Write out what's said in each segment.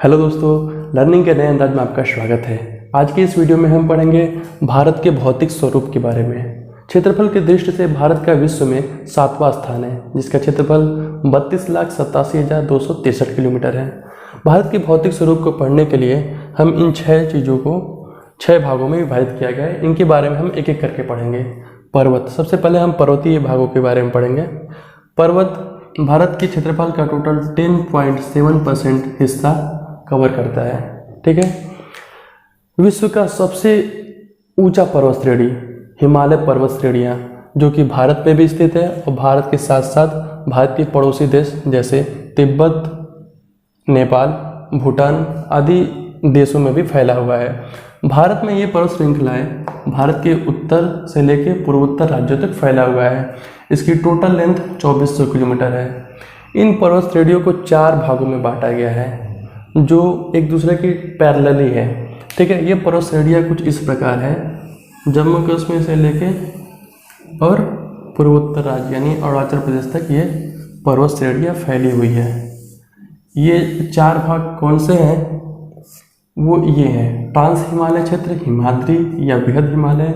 Hello दोस्तों, learning के नए अंदाज में आपका स्वागत है। आज की इस वीडियो में हम पढ़ेंगे भारत के भौतिक स्वरूप के बारे में। क्षेत्रफल की दृष्टि से भारत का विश्व में 7वां स्थान है, जिसका क्षेत्रफल 32,87,263 किलोमीटर है। भारत के भौतिक स्वरूप को पढ़ने के लिए हम इन 6 चीज़ों को 6 भागों में विभाजित किया गया है। इनके बारे में हम एक एक करके पढ़ेंगे। पर्वत, सबसे पहले हम पर्वतीय भागों के बारे में पढ़ेंगे। पर्वत भारत के क्षेत्रफल का टोटल 10.7% हिस्सा कवर करता है। ठीक है। विश्व का सबसे ऊंचा पर्वत श्रेणी हिमालय पर्वत श्रेणियाँ, जो कि भारत में भी स्थित है और भारत के साथ साथ भारत के पड़ोसी देश जैसे तिब्बत, नेपाल, भूटान आदि देशों में भी फैला हुआ है। भारत में ये पर्वत श्रृंखलाएँ भारत के उत्तर से लेकर पूर्वोत्तर राज्यों तक फैला हुआ है। इसकी टोटल लेंथ 2400 किलोमीटर है। इन पर्वत श्रेणियों को 4 भागों में बांटा गया है, जो एक दूसरे की पैरेलली है। ठीक है। ये पर्वत श्रेणियाँ कुछ इस प्रकार है। जम्मू कश्मीर से लेके और पूर्वोत्तर राज्य यानी अरुणाचल प्रदेश तक ये पर्वत श्रेणियाँ फैली हुई है। ये 4 भाग कौन से हैं? वो ये हैं: ट्रांस हिमालय क्षेत्र, हिमाद्री या बृहद हिमालय,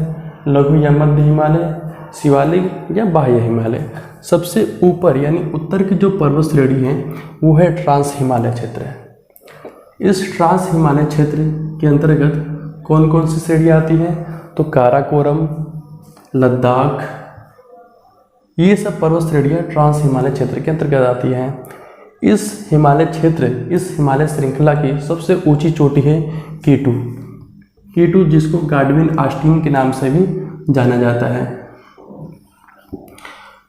लघु या मध्य हिमालय, शिवालिक या बाह्य हिमालय। सबसे ऊपर यानी उत्तर की जो पर्वत श्रेणी है वो है ट्रांस हिमालय क्षेत्र है। इस ट्रांस हिमालय क्षेत्र के अंतर्गत कौन कौन सी श्रेणियाँ आती हैं? तो काराकोरम, लद्दाख, ये सब पर्वत श्रेणियाँ ट्रांस हिमालय क्षेत्र के अंतर्गत आती हैं। इस हिमालय क्षेत्र, इस हिमालय श्रृंखला की सबसे ऊंची चोटी है K2, जिसको गाडविन आस्टीन के नाम से भी जाना जाता है,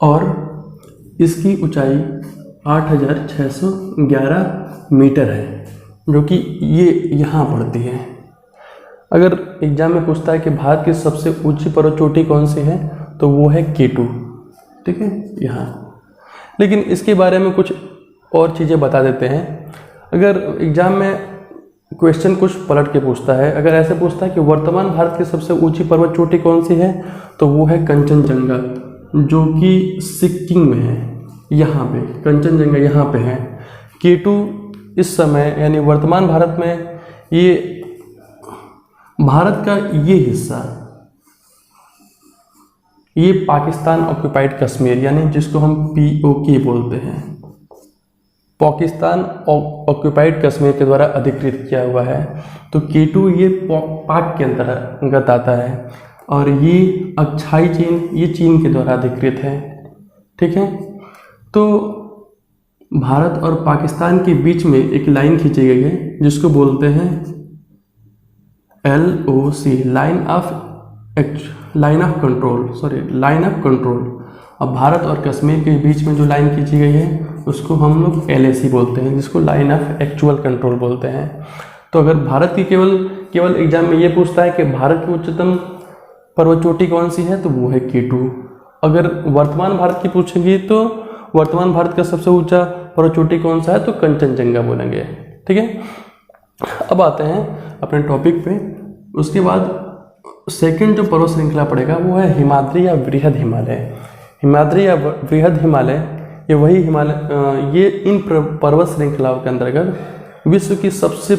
और इसकी ऊंचाई 8,611 मीटर है, जो कि ये यहाँ पड़ती है। अगर एग्जाम में पूछता है कि भारत की सबसे ऊंची पर्वत चोटी कौन सी है, तो वो है K2। ठीक है, यहाँ। लेकिन इसके बारे में कुछ और चीज़ें बता देते हैं। अगर एग्जाम में क्वेश्चन कुछ पलट के पूछता है, अगर ऐसे पूछता है कि वर्तमान भारत की सबसे ऊंची पर्वत चोटी कौन सी है, तो वो है कंचनजंगा, जो कि सिक्किम में है। यहाँ पे कंचनजंगा यहाँ पे है। K2 इस समय यानी वर्तमान भारत में ये भारत का ये हिस्सा, ये पाकिस्तान ऑक्यूपाइड कश्मीर यानी जिसको हम POK बोलते हैं, पाकिस्तान ऑक्यूपाइड कश्मीर के द्वारा अधिकृत किया हुआ है। तो K2 ये पाक के अंतर्गत आता है, और ये अक्षाई चीन, ये चीन के द्वारा अधिकृत है। ठीक है। तो भारत और पाकिस्तान के बीच में एक लाइन खींची गई है, जिसको बोलते हैं LOC, लाइन ऑफ कंट्रोल। अब भारत और कश्मीर के बीच में जो लाइन खींची गई है उसको हम लोग LAC बोलते हैं, जिसको लाइन ऑफ एक्चुअल कंट्रोल बोलते हैं। तो अगर भारत की केवल एग्जाम में ये पूछता है कि भारत की उच्चतम पर्वत चोटी कौन सी है, तो वो है K2। अगर वर्तमान भारत की पूछेंगी तो वर्तमान भारत का सबसे ऊंचा पर्वत चोटी कौन सा है, तो कंचनजंगा बोलेंगे। ठीक है। अब आते हैं अपने टॉपिक पे। उसके बाद सेकंड जो पर्वत श्रृंखला पड़ेगा वो है हिमाद्री या बृहद हिमालय। हिमाद्री या बृहद हिमालय ये वही हिमालय, ये इन पर्वत श्रृंखलाओं के अंतर्गत विश्व की सबसे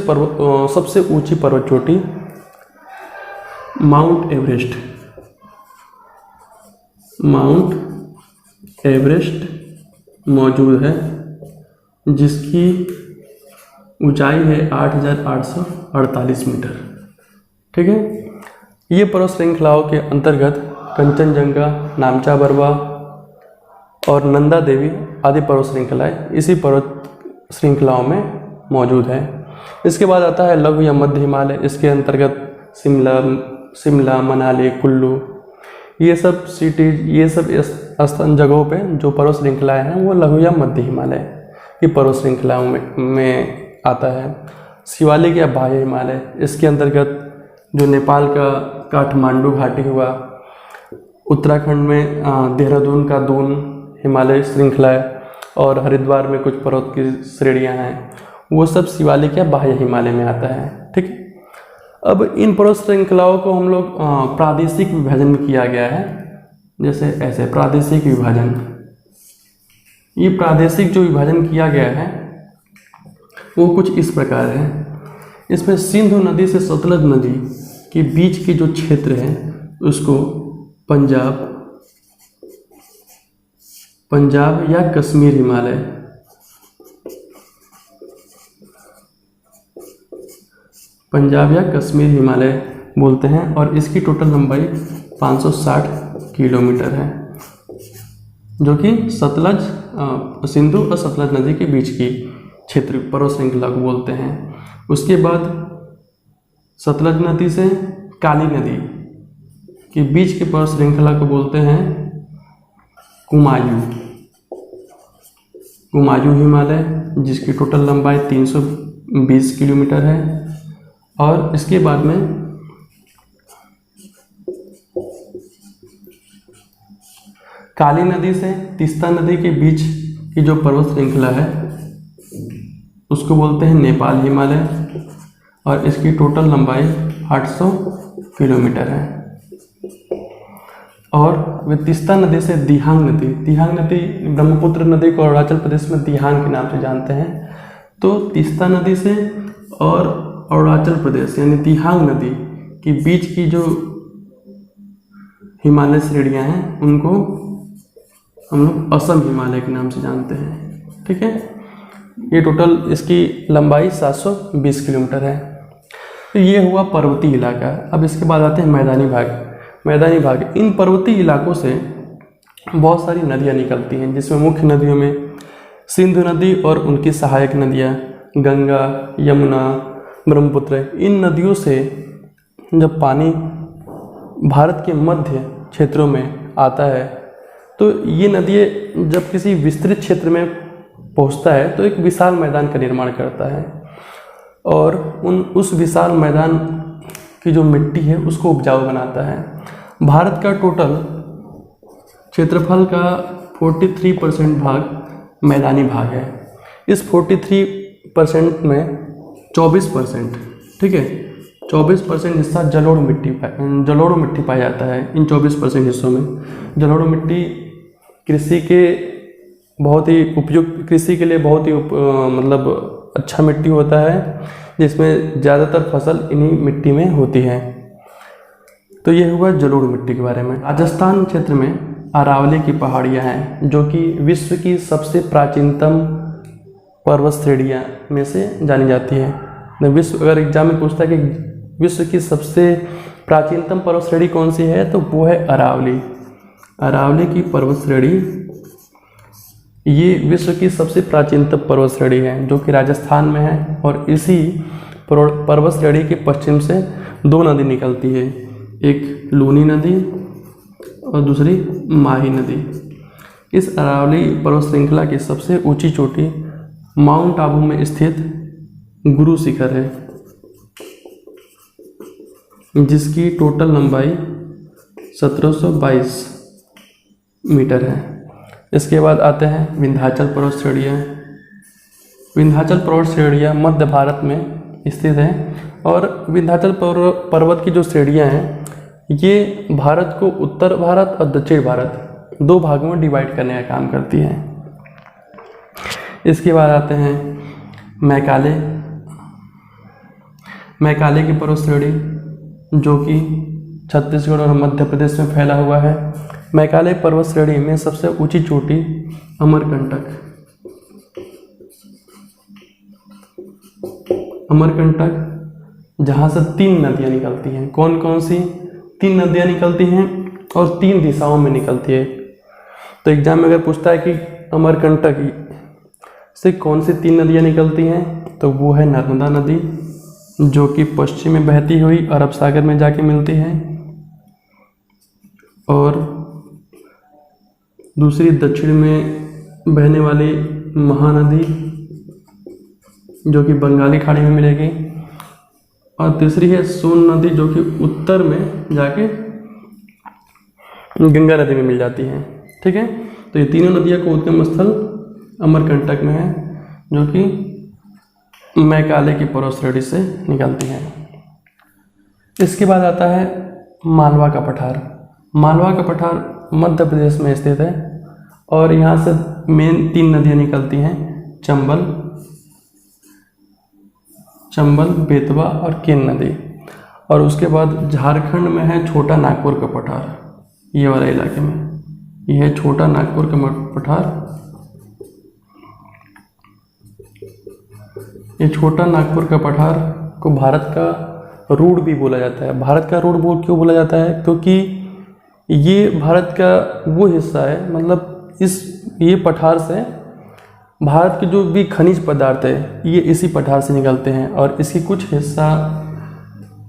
ऊंची पर्वत चोटी माउंट एवरेस्ट मौजूद है, जिसकी ऊंचाई है 8,848 मीटर। ठीक है। ये पर्वत श्रृंखलाओं के अंतर्गत कंचनजंगा, नामचा बरवा और नंदा देवी आदि पर्वत श्रृंखलाएँ इसी पर्वत श्रृंखलाओं में मौजूद है। इसके बाद आता है लघु या मध्य हिमालय। इसके अंतर्गत शिमला, मनाली, कुल्लू, ये सब सिटीज, ये सब स्थान जगहों पे जो पर्वत श्रृंखलाएँ हैं वो लघु या मध्य हिमालय की पर्वत श्रृंखलाओं में आता है। शिवालिक या बाह्य हिमालय, इसके अंतर्गत जो नेपाल का काठमांडू घाटी हुआ, उत्तराखंड में देहरादून का दून हिमालय श्रृंखला है, और हरिद्वार में कुछ पर्वत की श्रेणियाँ हैं, वो सब शिवालिक या बाह्य हिमालय में आता है। ठीक है। अब इन पर्वत श्रृंखलाओं को हम लोग प्रादेशिक विभाजन में किया गया है, जैसे ऐसे प्रादेशिक विभाजन। ये प्रादेशिक जो विभाजन किया गया है वो कुछ इस प्रकार है। इसमें सिंधु नदी से सतलज नदी के बीच के जो क्षेत्र है उसको पंजाब या कश्मीर हिमालय, पंजाब या कश्मीर हिमालय बोलते हैं और इसकी टोटल लंबाई 560 किलोमीटर है, जो कि सिंधु और सतलज नदी के बीच की क्षेत्र पर्वत श्रृंखला को बोलते हैं। उसके बाद सतलज नदी से काली नदी के बीच की पर्वत श्रृंखला को बोलते हैं कुमायूं हिमालय, जिसकी टोटल लंबाई 320 किलोमीटर है। और इसके बाद में काली नदी से तीस्ता नदी के बीच की जो पर्वत श्रृंखला है उसको बोलते हैं नेपाल हिमालय और इसकी टोटल लंबाई 800 किलोमीटर है। और वे तीस्ता नदी से दिहांग नदी ब्रह्मपुत्र नदी को अरुणाचल प्रदेश में दिहांग के नाम से जानते हैं। तो तीस्ता नदी से और अरुणाचल प्रदेश यानी दिहांग नदी के बीच की जो हिमालय श्रेणियाँ हैं उनको हम लोग असम हिमालय के नाम से जानते हैं। ठीक है, ये टोटल इसकी लंबाई 720 किलोमीटर है। तो ये हुआ पर्वतीय इलाका। अब इसके बाद आते हैं मैदानी भाग। इन पर्वतीय इलाकों से बहुत सारी नदियाँ निकलती हैं, जिसमें मुख्य नदियों में सिंधु नदी और उनकी सहायक नदियाँ गंगा, यमुना, ब्रह्मपुत्र। इन नदियों से जब पानी भारत के मध्य क्षेत्रों में आता है तो ये नदियाँ जब किसी विस्तृत क्षेत्र में पहुँचता है तो एक विशाल मैदान का निर्माण करता है और उस विशाल मैदान की जो मिट्टी है उसको उपजाऊ बनाता है। भारत का टोटल क्षेत्रफल का 43% भाग मैदानी भाग है। इस 43% में 24%, ठीक है, 24% हिस्सा जलोढ़ मिट्टी पाया जाता है। इन 24% हिस्सों में जलोढ़ मिट्टी कृषि के लिए बहुत ही मतलब अच्छा मिट्टी होता है, जिसमें ज़्यादातर फसल इन्हीं मिट्टी में होती है। तो ये हुआ जलोढ़ मिट्टी के बारे में। राजस्थान क्षेत्र में अरावली की पहाड़ियाँ हैं, जो कि विश्व की सबसे प्राचीनतम पर्वत श्रेणियाँ में से जानी जाती है। अगर एग्जाम में पूछता है कि विश्व की सबसे प्राचीनतम पर्वत श्रेणी कौन सी है, तो वो है अरावली की पर्वत श्रेणी। ये विश्व की सबसे प्राचीनतम पर्वत श्रेणी है, जो कि राजस्थान में है। और इसी पर्वत श्रेणी के पश्चिम से 2 नदी निकलती है, एक लूनी नदी और दूसरी माही नदी। इस अरावली पर्वत श्रृंखला की सबसे ऊंची चोटी माउंट आबू में स्थित गुरु शिखर है, जिसकी टोटल लंबाई 1722 मीटर है। इसके बाद आते हैं विंध्याचल पर्वत श्रेणियाँ। विंध्याचल पर्वत श्रेणियाँ मध्य भारत में स्थित हैं और विंध्याचल पर्वत की जो श्रेणियाँ हैं ये भारत को उत्तर भारत और दक्षिण भारत 2 भागों में डिवाइड करने का काम करती हैं। इसके बाद आते हैं मैकाले की पर्वत श्रेणी, जो कि छत्तीसगढ़ और मध्य प्रदेश में फैला हुआ है। मैकाले पर्वत श्रेणी में सबसे ऊंची चोटी अमरकंटक, जहाँ से 3 नदियाँ निकलती हैं। कौन कौन सी 3 नदियाँ निकलती हैं और 3 दिशाओं में निकलती है। तो एग्जाम में अगर पूछता है कि अमरकंटक से कौन सी 3 नदियाँ निकलती हैं, तो वो है नर्मदा नदी, जो कि पश्चिम में बहती हुई अरब सागर में जाके मिलती है, और दूसरी दक्षिण में बहने वाली महानदी, जो कि बंगाली खाड़ी में मिलेगी, और तीसरी है सोन नदी, जो कि उत्तर में जाके गंगा नदी में मिल जाती है। ठीक है, तो ये तीनों नदियाँ का उद्गम स्थल अमरकंटक में है, जो कि मैकाले की पर्वत श्रेणी से निकलती है। इसके बाद आता है मालवा का पठार। मालवा का पठार मध्य प्रदेश में स्थित है और यहाँ से मेन 3 नदियाँ निकलती हैं, चंबल, चंबल, बेतवा और केन नदी। और उसके बाद झारखंड में है छोटा नागपुर का पठार, ये वाला इलाके में, ये है छोटा नागपुर का पठार। ये छोटा नागपुर का पठार को भारत का रूड भी बोला जाता है। भारत का रूड क्यों बोला जाता है? क्योंकि ये भारत का वो हिस्सा है, मतलब ये पठार से भारत के जो भी खनिज पदार्थ है ये इसी पठार से निकलते हैं। और इसकी कुछ हिस्सा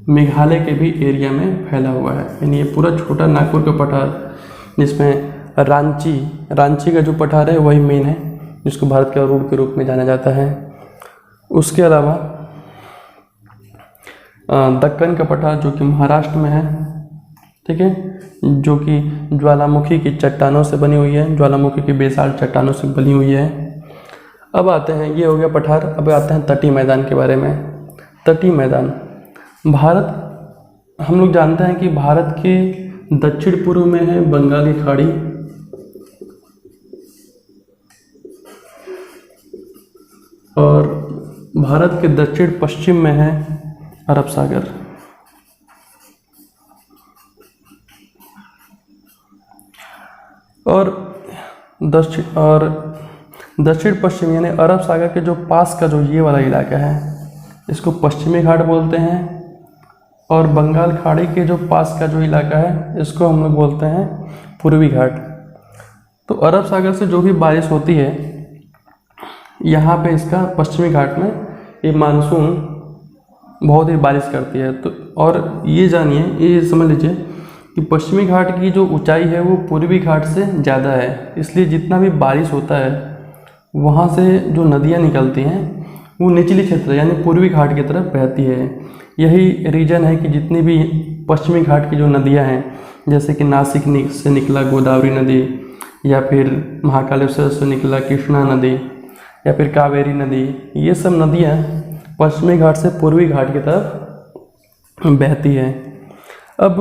मेघालय के भी एरिया में फैला हुआ है। यानी ये पूरा छोटा नागपुर का पठार, जिसमें रांची का जो पठार है वही मेन है, जिसको भारत का रूड के रूप में जाना जाता है। उसके अलावा दक्कन का पठार जो कि महाराष्ट्र में है, ठीक है, जो कि ज्वालामुखी की चट्टानों से बनी हुई है, ज्वालामुखी की बेसाल्ट चट्टानों से बनी हुई है। अब आते हैं, ये हो गया पठार। अब आते हैं तटीय मैदान के बारे में। तटीय मैदान, भारत, हम लोग जानते हैं कि भारत के दक्षिण पूर्व में है बंगाल की खाड़ी, और भारत के दक्षिण पश्चिम में है अरब सागर। और दक्षिण पश्चिम यानी अरब सागर के जो पास का जो ये वाला इलाका है इसको पश्चिमी घाट बोलते हैं। और बंगाल खाड़ी के जो पास का जो इलाका है इसको हम लोग बोलते हैं पूर्वी घाट। तो अरब सागर से जो भी बारिश होती है यहाँ पे इसका पश्चिमी घाट में ये मानसून बहुत ही बारिश करती है। तो और ये जानिए, ये समझ लीजिए कि पश्चिमी घाट की जो ऊंचाई है वो पूर्वी घाट से ज़्यादा है, इसलिए जितना भी बारिश होता है वहाँ से जो नदियाँ निकलती हैं वो निचली क्षेत्र यानी पूर्वी घाट की तरफ बहती है। यही रीजन है कि जितनी भी पश्चिमी घाट की जो नदियाँ हैं, जैसे कि नासिक से निकला गोदावरी नदी, या फिर महाकालेश्वर से निकला कृष्णा नदी, या फिर कावेरी नदी, ये सब नदियाँ पश्चिमी घाट से पूर्वी घाट की तरफ बहती है। अब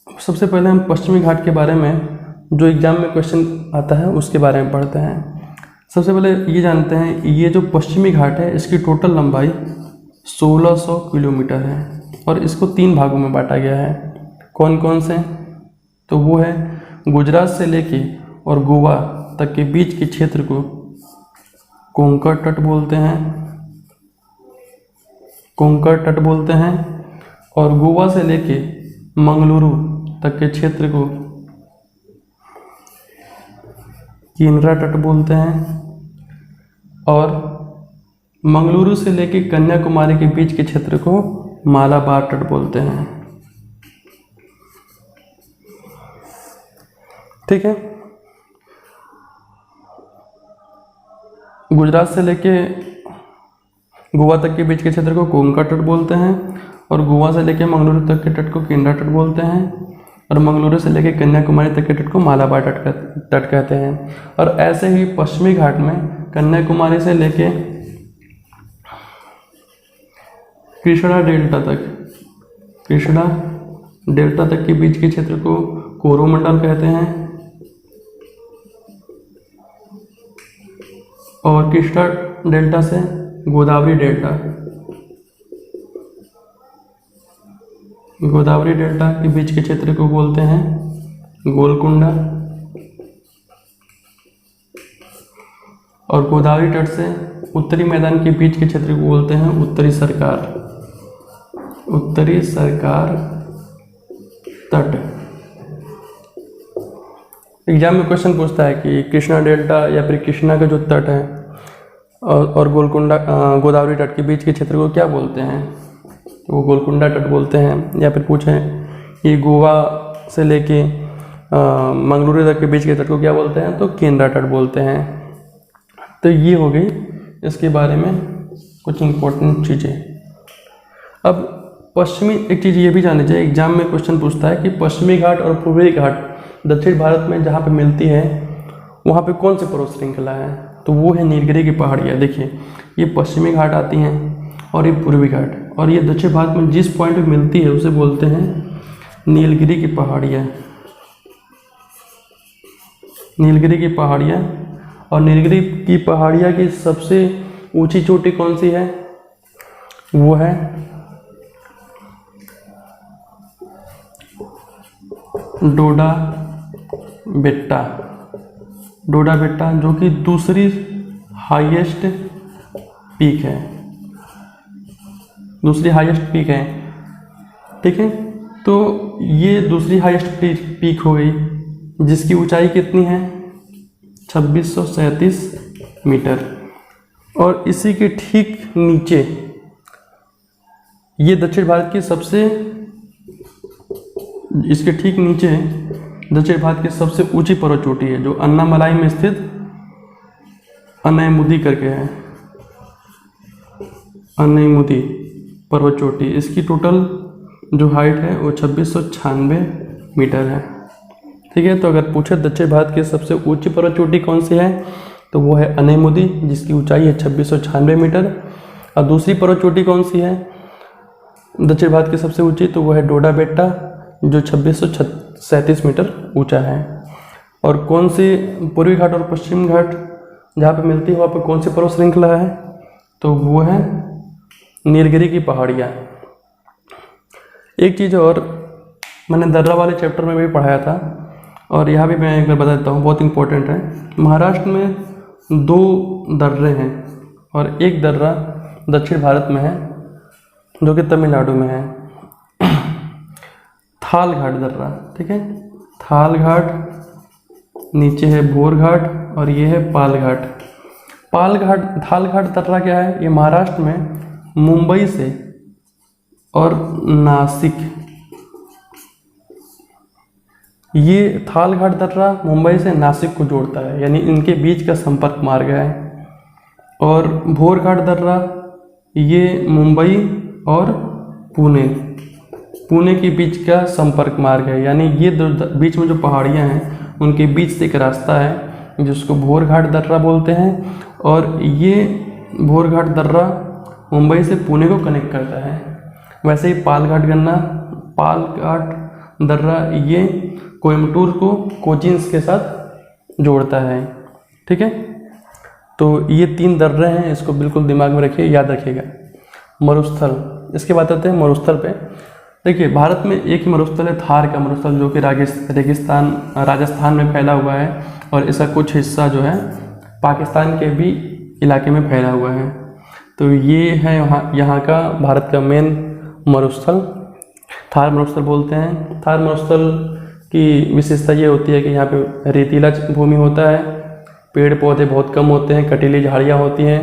सबसे पहले हम पश्चिमी घाट के बारे में जो एग्जाम में क्वेश्चन आता है उसके बारे में पढ़ते हैं। सबसे पहले ये जानते हैं, ये जो पश्चिमी घाट है इसकी टोटल लंबाई 1600 किलोमीटर है और इसको 3 भागों में बांटा गया है। कौन कौन से? तो वो है गुजरात से लेके और गोवा तक के बीच के क्षेत्र को कोंकण तट बोलते हैं, कोंकण तट बोलते हैं। और गोवा से लेके मंगलुरु तक के क्षेत्र को केनरा तट बोलते हैं। और मंगलुरु से लेके कन्याकुमारी के बीच के क्षेत्र को मालाबार तट बोलते हैं। ठीक है, गुजरात से लेके गोवा तक के बीच के क्षेत्र को कोंकण तट बोलते हैं और गोवा से लेके मंगलुरु तक के तट को केनरा तट बोलते हैं और मंगलुरु से लेके कन्याकुमारी तक के तट को मालाबार तट कहते हैं। और ऐसे ही पश्चिमी घाट में कन्याकुमारी से लेके कृष्णा डेल्टा तक के बीच के क्षेत्र को कोरोमंडल कहते हैं। और कृष्णा डेल्टा से गोदावरी डेल्टा के बीच के क्षेत्र को बोलते हैं गोलकुंडा। और गोदावरी तट से उत्तरी मैदान के बीच के क्षेत्र को बोलते हैं उत्तरी सरकार तट। एग्जाम में क्वेश्चन पूछता है कि कृष्णा डेल्टा या फिर कृष्णा का जो तट है और गोदावरी तट के बीच के क्षेत्र को क्या बोलते हैं? वो गोलकुंडा तट बोलते हैं। या फिर पूछें कि गोवा से लेके मंगलुरु तक के बीच के तट को क्या बोलते हैं? तो केनरा तट बोलते हैं। तो ये हो गई इसके बारे में कुछ इम्पोर्टेंट चीज़ें। अब पश्चिमी, एक चीज़ ये भी जाननी चाहिए, एग्जाम में क्वेश्चन पूछता है कि पश्चिमी घाट और पूर्वी घाट दक्षिण भारत में जहाँ पे मिलती है वहाँ पे कौन सी पर्वत श्रृंखला है? तो वो है नीलगिरी की पहाड़ियाँ। देखिए, ये पश्चिमी घाट आती हैं और ये पूर्वी घाट, और ये दक्षिण भारत में जिस पॉइंट पे मिलती है उसे बोलते हैं नीलगिरी की पहाड़ियाँ। नीलगिरी की पहाड़ियाँ। और नीलगिरी की पहाड़ियाँ की सबसे ऊंची चोटी कौन सी है? वो है डोडा बेट्टा। डोडा बेट्टा जो कि दूसरी हाईएस्ट पीक है, दूसरी हाईएस्ट पीक है। ठीक है, तो ये दूसरी हाईएस्ट पीक हो गई, जिसकी ऊंचाई कितनी है 2637 मीटर। और इसी के ठीक नीचे ये दक्षिण भारत की सबसे, इसके ठीक नीचे दक्षिण भारत की सबसे ऊंची पर्वत चोटी है, जो अन्नामलाई में स्थित अनैमुदी करके है, अनैमुदी पर्वत चोटी। इसकी टोटल जो हाइट है वो 2696 मीटर है। ठीक है, तो अगर पूछे दक्षिण भारत की सबसे ऊंची पर्वत चोटी कौन सी है, तो वो है अनैमुदी, जिसकी ऊंचाई है 2696 मीटर। और दूसरी पर्वत चोटी कौन सी है दक्षिण भारत की सबसे ऊंची, तो वो है डोडा बेट्टा, जो 2637 मीटर ऊंचा है। और कौन सी पूर्वी घाट और पश्चिम घाट जहाँ पे मिलती है वहाँ पे कौन सी पर्वत श्रृंखला है, तो वो है नीलगिरी की पहाड़ियाँ। एक चीज़ और मैंने दर्रा वाले चैप्टर में भी पढ़ाया था, और यहाँ भी मैं एक बार बता देता हूँ, बहुत इंपॉर्टेंट है। महाराष्ट्र में 2 दर्रे हैं, और एक दर्रा दक्षिण भारत में है जो कि तमिलनाडु में है, थाल घाट दर्रा। ठीक है, थाल घाट, नीचे है भोर घाट, और ये है पाल घाट। पाल घाट, थाल घाट दर्रा क्या है, ये महाराष्ट्र में मुंबई से और नासिक, ये थाल घाट दर्रा मुंबई से नासिक को जोड़ता है, यानी इनके बीच का संपर्क मार्ग है। और भोर घाट दर्रा ये मुंबई और पुणे के बीच का संपर्क मार्ग है, यानी ये बीच में जो पहाड़ियाँ हैं उनके बीच से एक रास्ता है जिसको भोर घाट दर्रा बोलते हैं। और ये भोर घाट दर्रा मुंबई से पुणे को कनेक्ट करता है। वैसे ही पाल घाट दर्रा ये कोयम्बटूर को कोचीन के साथ जोड़ता है। ठीक है, तो ये 3 दर्रे हैं, इसको बिल्कुल दिमाग में रखिए, याद रखिएगा। मरुस्थल, इसके बाद आते हैं मरुस्थल पे। देखिए, भारत में एक ही मरुस्थल है, थार का मरुस्थल, जो कि रेगिस्तान राजस्थान में फैला हुआ है, और इसका कुछ हिस्सा जो है पाकिस्तान के भी इलाके में फैला हुआ है। तो ये है यहाँ का भारत का मेन मरुस्थल, थार मरुस्थल बोलते हैं। थार मरुस्थल की विशेषता ये होती है कि यहाँ पे रेतीला भूमि होता है, पेड़ पौधे बहुत कम होते हैं, कटीली झाड़ियाँ होती हैं,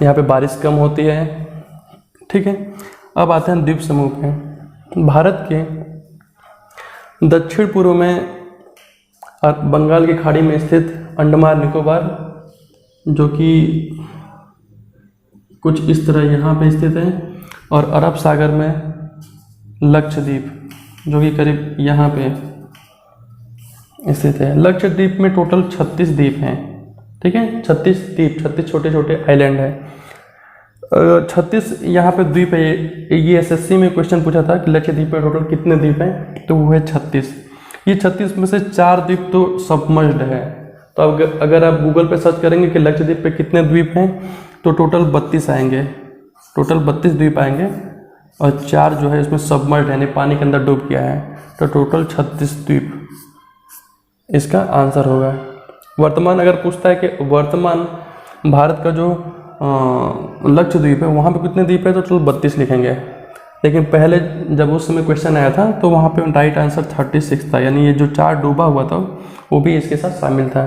यहाँ पे बारिश कम होती है। ठीक है, अब आते हैं द्वीप समूह पे। भारत के दक्षिण पूर्व में बंगाल की खाड़ी में स्थित अंडमान निकोबार, जो कि कुछ इस तरह यहाँ पे स्थित है, और अरब सागर में लक्षद्वीप, जो कि करीब यहाँ पे स्थित है। लक्षद्वीप में टोटल 36 द्वीप हैं। ठीक है, 36 द्वीप, 36 छोटे छोटे आइलैंड है। 36 यहाँ पे द्वीप है। ये एसएससी में क्वेश्चन पूछा था कि लक्षद्वीप में टोटल कितने द्वीप हैं, तो वो है 36। ये 36 में से 4 द्वीप तो सबमर्ज्ड है। तो अगर आप गूगल पे सर्च करेंगे कि लक्षद्वीप पे कितने द्वीप हैं, तो टोटल 32 आएंगे, टोटल 32 द्वीप आएंगे, और 4 जो है इसमें सबमर्ज्ड है, यानी पानी के अंदर डूब गया है। तो टोटल 36 द्वीप इसका आंसर होगा। वर्तमान अगर पूछता है कि वर्तमान भारत का जो लक्षद्वीप है वहाँ पे कितने द्वीप है, तो टोटल 32 लिखेंगे। लेकिन पहले जब उस समय क्वेश्चन आया था तो वहाँ पे राइट आंसर 36 था, यानी ये जो 4 डूबा हुआ था वो भी इसके साथ शामिल था।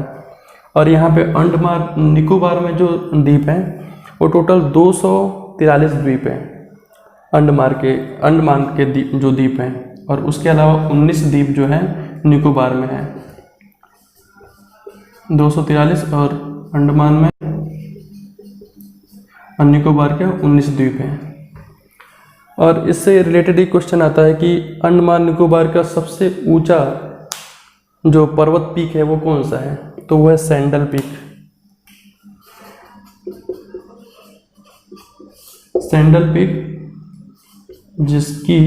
और यहाँ पे अंडमान निकोबार में जो द्वीप हैं वो टोटल 243 द्वीप हैं, अंडमान के जो द्वीप हैं, और उसके अलावा 19 द्वीप जो हैं निकोबार में हैं। 243 और अंडमान में और निकोबार के 19 द्वीप हैं। और इससे रिलेटेड एक क्वेश्चन आता है कि अंडमान निकोबार का सबसे ऊंचा जो पर्वत पीक है वो कौन सा है, तो वो है सैंडल पीक। सैंडल पीक जिसकी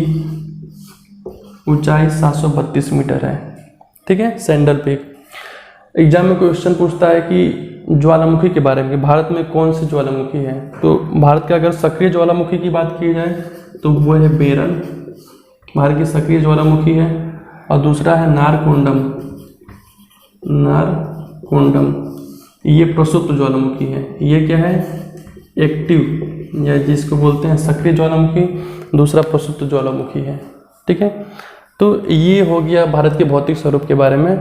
ऊंचाई 732 मीटर है। ठीक है, सैंडल पीक। एग्जाम में क्वेश्चन पूछता है कि ज्वालामुखी के बारे में, भारत में कौन सी ज्वालामुखी है। तो भारत के अगर सक्रिय ज्वालामुखी की बात की जाए तो वो है बेरल, भारत की सक्रिय ज्वालामुखी है। और दूसरा है नारकोंडम, नारकोंडम ये प्रसुप्त ज्वालामुखी है। ये क्या है, एक्टिव या जिसको बोलते हैं सक्रिय ज्वालामुखी, दूसरा प्रसुप्त ज्वालामुखी है। ठीक है, तो ये हो गया भारत के भौतिक स्वरूप के बारे में।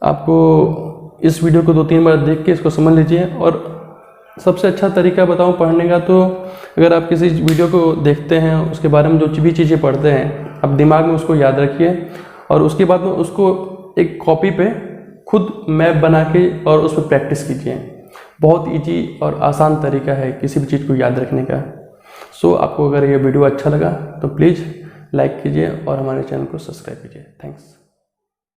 आपको इस वीडियो को 2-3 बार देख के इसको समझ लीजिए। और सबसे अच्छा तरीका बताऊं पढ़ने का, तो अगर आप किसी वीडियो को देखते हैं, उसके बारे में जो भी चीज़ें पढ़ते हैं, आप दिमाग में उसको याद रखिए और उसके बाद में उसको एक कॉपी पे खुद मैप बना के और उस पर प्रैक्टिस कीजिए। बहुत ईजी और आसान तरीका है किसी भी चीज़ को याद रखने का। सो आपको अगर ये वीडियो अच्छा लगा तो प्लीज़ लाइक कीजिए और हमारे चैनल को सब्सक्राइब कीजिए। थैंक्स।